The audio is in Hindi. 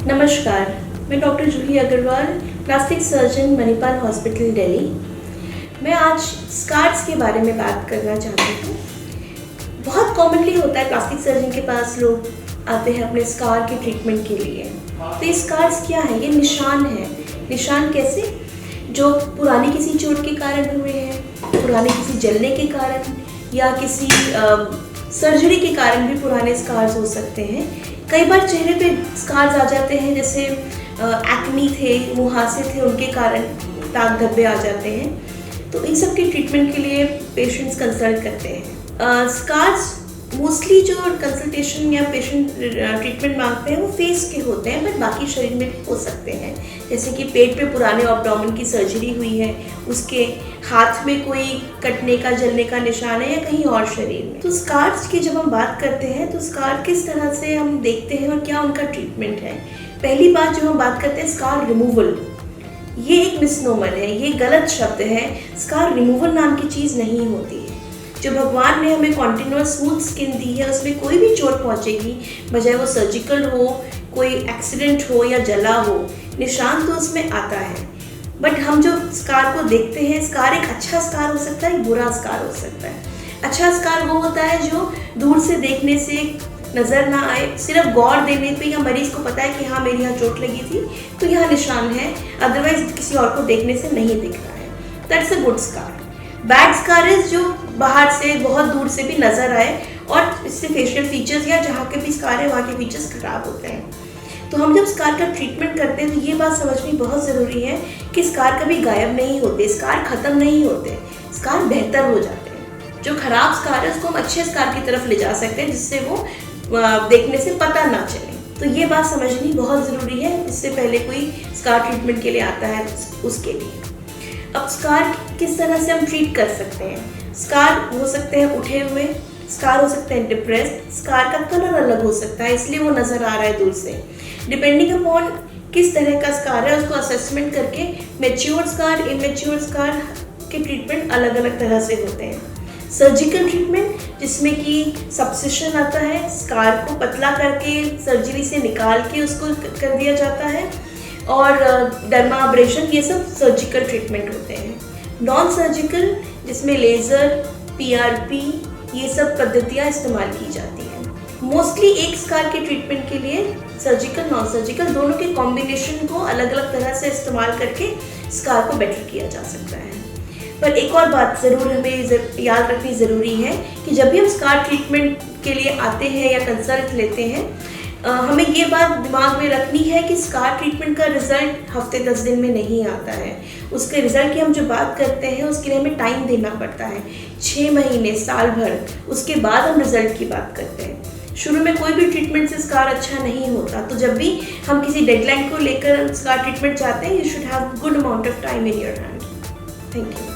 नमस्कार, मैं doctor Juhi Agarwal, plastic surgeon Manipal hospital Delhi. मैं आज स्कार्स के बारे में बात करना चाहती हूँ। बहुत कॉमनली होता है, प्लास्टिक सर्जन के पास लोग आते हैं अपने स्कार के ट्रीटमेंट के लिए। तो ये स्कार्स क्या है? ये निशान है। निशान कैसे? जो पुरानी किसी चोट के कारण हुए हैं, पुराने किसी जलने के कारण या किसी सर्जरी के कारण भी पुराने स्कार्स हो सकते हैं। कई बार चेहरे पे स्कार्स आ जाते हैं, जैसे एक्नी थे, मुहासे थे, उनके कारण दाग धब्बे आ जाते हैं। तो इन सब के ट्रीटमेंट के लिए पेशेंट्स कंसल्ट करते हैं। स्कार्स मोस्टली जो कंसल्टेशन या पेशेंट ट्रीटमेंट मांगते हैं वो फेस के होते हैं, बट बाकी शरीर में भी हो सकते हैं। जैसे कि पेट पे पुराने एब्डोमेन की सर्जरी हुई है, उसके हाथ में कोई कटने का जलने का निशान है, या कहीं और शरीर में। तो स्कार्स की जब हम बात करते हैं तो स्कार किस तरह से हम देखते हैं और क्या उनका ट्रीटमेंट है। पहली बात जो हम बात करते हैं, स्कार रिमूवल। ये एक मिसनोमर है, ये गलत शब्द है। स्कार रिमूवल नाम की चीज़ नहीं होती है। जो भगवान ने हमें कॉन्टिन्यूअस स्मूथ स्किन दी है, उसमें कोई भी चोट पहुंचेगी, बजाय वो सर्जिकल हो, कोई एक्सीडेंट हो या जला हो, निशान तो उसमें आता है। बट हम जो स्कार को देखते हैं, स्कार एक अच्छा स्कार हो सकता है, एक बुरा स्कार हो सकता है। अच्छा स्कार वो होता है जो दूर से देखने से नज़र ना आए, सिर्फ गौर देने पे या मरीज को पता है कि हाँ मेरी यहाँ चोट लगी थी तो यहाँ निशान है, अदरवाइज किसी और को देखने से नहीं दिख रहा है। That's a good scar. Bad scar is जो बाहर से बहुत दूर से भी नजर आए और इससे फेशियल फीचर्स या जहाँ के भी स्कार है वहाँ के फीचर्स खराब होते हैं। तो हम जब स्कार का ट्रीटमेंट करते हैं तो ये बात समझनी बहुत ज़रूरी है कि स्कार कभी गायब नहीं होते, स्कार ख़त्म नहीं होते, स्कार बेहतर हो जाते हैं। जो खराब स्कार है उसको हम अच्छे स्कार की तरफ ले जा सकते हैं, जिससे वो देखने से पता ना चले। तो ये बात समझनी बहुत ज़रूरी है, इससे पहले कोई स्कार ट्रीटमेंट के लिए आता है उसके लिए। अब स्कार किस तरह से हम ट्रीट कर सकते हैं? स्कार हो सकते हैं उठे हुए, स्कार हो सकते हैं डिप्रेस्ड, स्कार का कलर अलग हो सकता है, इसलिए वो नज़र आ रहा है दूर से। डिपेंडिंग अपॉन किस तरह का स्कार है उसको असेसमेंट करके मैच्योर स्कार, इमेच्योर स्कार के ट्रीटमेंट अलग अलग तरह से होते हैं। सर्जिकल ट्रीटमेंट जिसमें कि सब्सिशन आता है, स्कार को पतला करके सर्जरी से निकाल के उसको कर दिया जाता है, और डर्माब्रेशन, ये सब सर्जिकल ट्रीटमेंट होते हैं। नॉन सर्जिकल जिसमें लेज़र, पीआरपी, ये सब पद्धतियाँ इस्तेमाल की जाती हैं। मोस्टली एक स्कार के ट्रीटमेंट के लिए सर्जिकल, नॉन सर्जिकल दोनों के कॉम्बिनेशन को अलग अलग तरह से इस्तेमाल करके स्कार को बेटर किया जा सकता है। पर एक और बात ज़रूर हमें याद रखनी ज़रूरी है कि जब भी हम स्कार ट्रीटमेंट के लिए आते हैं या कंसल्ट लेते हैं, हमें ये बात दिमाग में रखनी है कि स्कार ट्रीटमेंट का रिजल्ट हफ्ते 10 दिन में नहीं आता है। उसके रिजल्ट की हम जो बात करते हैं उसके लिए हमें टाइम देना पड़ता है, 6 महीने, साल भर, उसके बाद हम रिजल्ट की बात करते हैं। शुरू में कोई भी ट्रीटमेंट से स्कार अच्छा नहीं होता, तो जब भी हम किसी डेडलाइन को लेकर स्कार ट्रीटमेंट चाहते हैं, you should have good amount of time in your hand. Thank you.